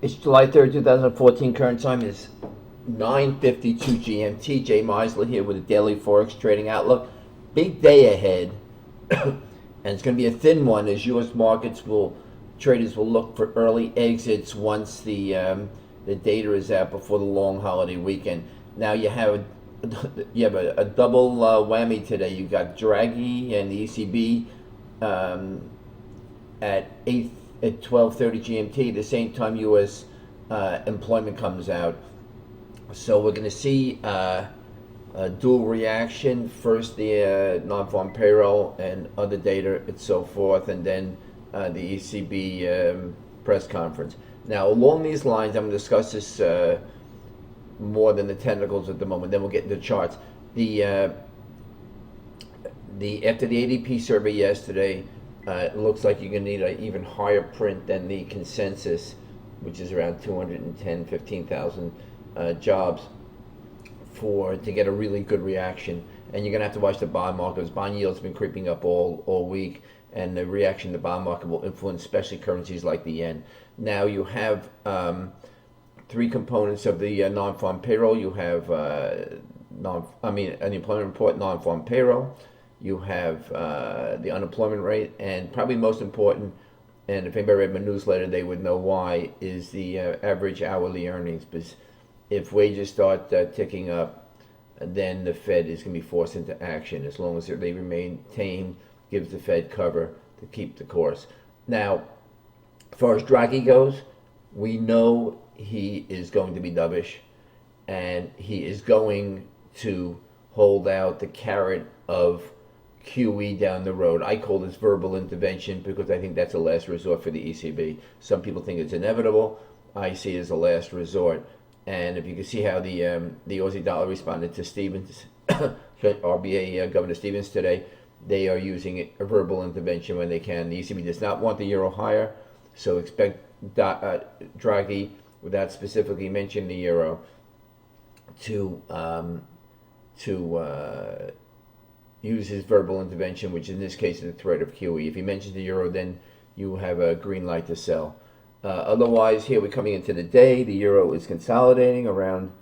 It's July 3rd, 2014. Current time is 9:52 GMT. Jay Meisler here with a daily Forex trading outlook. Big day ahead, and it's going to be a thin one as U.S. markets traders will look for early exits once the data is out before the long holiday weekend. Now you have a double whammy today. You got Draghi and the ECB at 12:30 GMT. At the same time, U.S. Employment comes out. So we're going to see a dual reaction. First, the non-farm payroll and other data and so forth, and then the ECB press conference. Now, along these lines, I'm going to discuss this more than the technicals at the moment. Then we'll get into the charts. After the ADP survey yesterday, it looks like you're going to need an even higher print than the consensus, which is around 15,000 jobs to get a really good reaction. And you're going to have to watch the bond market, because bond yields have been creeping up all week, and the reaction to the bond market will influence especially currencies like the yen. Now you have three components of the non-farm payroll. You have unemployment report, non-farm payroll. You have the unemployment rate, and probably most important, and if anybody read my newsletter, they would know why, is the average hourly earnings. Because if wages start ticking up, then the Fed is going to be forced into action. As long as they remain tame, gives the Fed cover to keep the course. Now, as far as Draghi goes, we know he is going to be dovish, and he is going to hold out the carrot of QE down the road. I call this verbal intervention because I think that's a last resort for the ECB. Some people think it's inevitable. I see it as a last resort. And if you can see how the Aussie dollar responded to Stevens, RBA Governor Stevens today, they are using a verbal intervention when they can. The ECB does not want the euro higher, so expect Draghi, without specifically mentioning the euro, to use his verbal intervention, which in this case is the threat of QE. If he mentions the euro, then you have a green light to sell. Otherwise, here we're coming into the day. The euro is consolidating around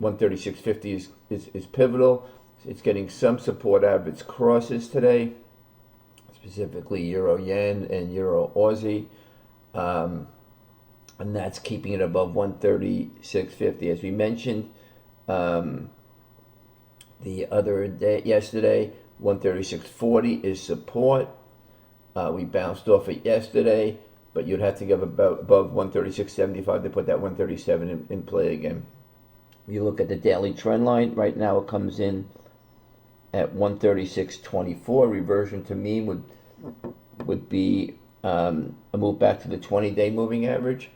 136.50 is pivotal. It's getting some support out of its crosses today, specifically euro yen and euro Aussie, and that's keeping it above 136.50. As we mentioned the other day, yesterday, 136.40 is support. We bounced off it yesterday, but you'd have to go above 136.75 to put that 137 in play again. You look at the daily trend line, right now it comes in at 136.24. Reversion to mean would be a move back to the 20-day moving average.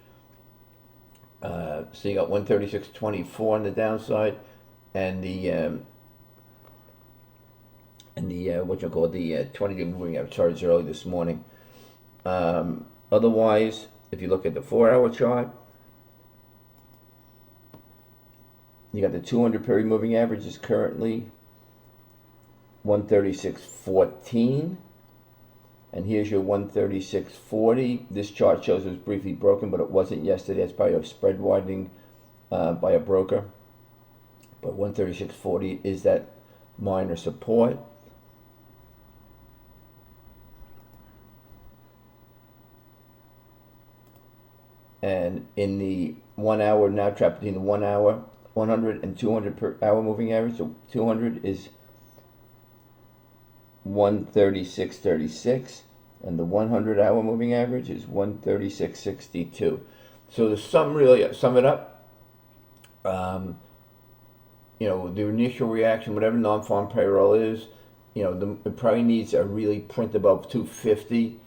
So you got 136.24 on the downside, and the 20-day moving average charted early this morning. Otherwise, if you look at the 4-hour chart, you got the 200 period moving average is currently 136.14, and here's your 136.40. This chart shows it was briefly broken, but it wasn't yesterday. It's probably a spread widening by a broker. But 136.40 is that minor support. And in the 1 hour, now trapped between the 1 hour, 100 and 200 per hour moving average. So 200 is 136.36, and the 100-hour moving average is 136.62. So to sum it up, the initial reaction, whatever non-farm payroll is, it probably needs a really print above 250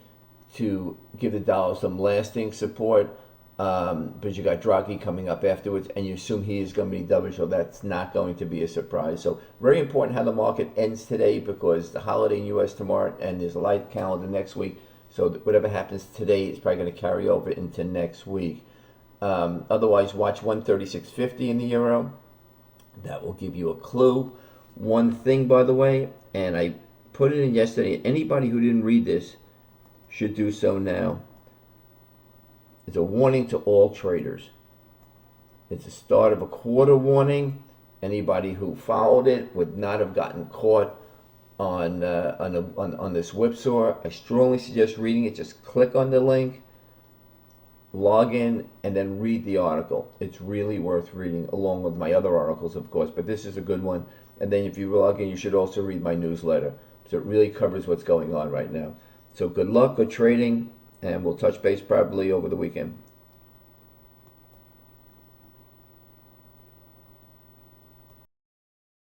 to give the dollar some lasting support. But you got Draghi coming up afterwards, and you assume he is going to be dovish, so that's not going to be a surprise. So very important how the market ends today, because the holiday in the U.S. tomorrow, and there's a light calendar next week. So whatever happens today is probably going to carry over into next week. Otherwise, watch 136.50 in the euro. That will give you a clue. One thing, by the way, and I put it in yesterday, anybody who didn't read this should do so now. It's a warning to all traders. It's the start of a quarter warning. Anybody who followed it would not have gotten caught on this whipsaw. I strongly suggest reading it. Just click on the link, log in, and then read the article. It's really worth reading, along with my other articles, of course, but this is a good one. And then if you log in, you should also read my newsletter. So it really covers what's going on right now. So good luck, good trading, and we'll touch base probably over the weekend.